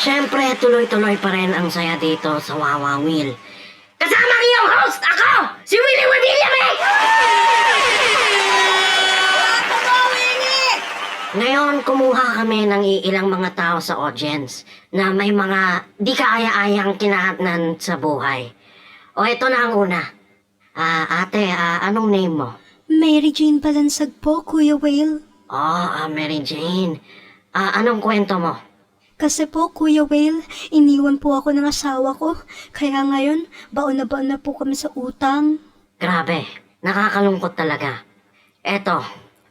Siyempre, tuloy-tuloy pa rin ang saya dito sa Wawa Will. Kasama ang iyong host, ako, si Willie Wadillame! Ngayon, kumuha kami ng ilang mga tao sa audience na may mga di kaaya-ayang kinahatnan sa buhay. O, ito na ang una. Ate, anong name mo? Mary Jane Balansag po, Kuya Whale. Mary Jane. Anong kwento mo? Kasi po, Kuya Whale, iniwan po ako ng asawa ko. Kaya ngayon, baon na po kami sa utang. Grabe, nakakalungkot talaga. Eto,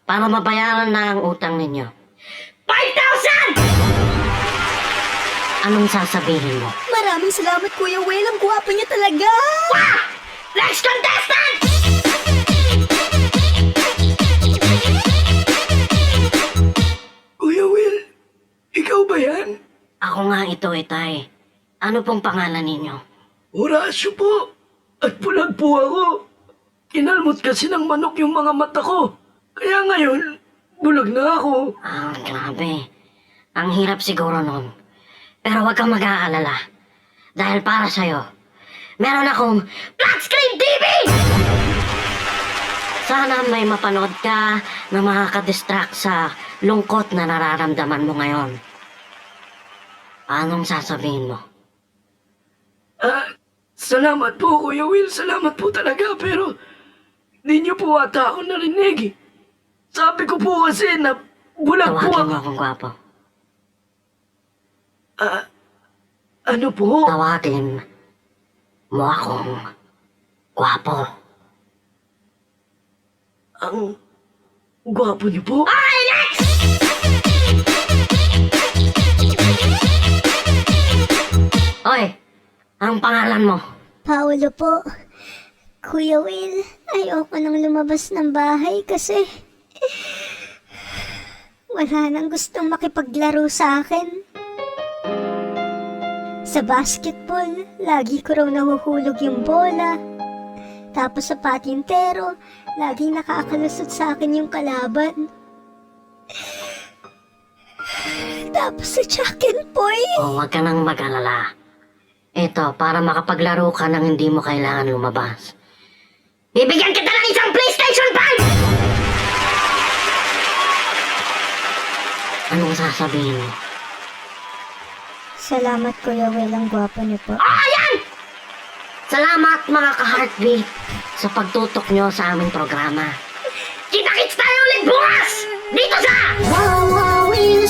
para mabayaran na ang utang ninyo. 5,000! Anong sasabihin mo? Maraming salamat, Kuya Whale. Ang gwapo niya talaga. Wah! Next contestant! Kuya Will, ikaw ba yan? Ako nga ito, Itay. Ano pong pangalan ninyo? Horacio po. At bulag po ako. Kinalmot kasi ng manok yung mga mata ko. Kaya ngayon, bulag na ako. Grabe. Ang hirap siguro nun. Pero huwag kang mag-aalala. Dahil para sa'yo, meron akong flat screen TV! Sana may mapanood ka na makakadistract sa lungkot na nararamdaman mo ngayon. Anong sasabihin mo? Salamat po, Kuya Will. Salamat po talaga. Pero, di niyo po ata ako narinig. Sabi ko po kasi na bulag po Tawagin ako. mo akong gwapo. Ano po? Tawagin mo akong gwapo. Ang gwapo niyo po. Okay, next! Oy, ang pangalan mo? Paolo po. Kuya Will, ayoko nang lumabas ng bahay kasi wala nang gustong makipaglaro sa akin. Sa basketball, lagi ko raw nahuhulog yung bola. Tapos sa patintero, laging nakakalusot sa akin yung kalaban. Tapos sa Chakenpoy, Huwag ka nang mag-alala. Ito, para makapaglaro ka nang hindi mo kailangan lumabas. Bibigyan kita ng isang PlayStation 5! Anong sasabihin mo? salamat Kuya Will, ang gwapo niyo po. Ayan! Salamat mga ka-heartbeat sa pagtutok nyo sa aming programa. Kita-kits tayo ulit bukas! Dito sa Wow, wow, Will,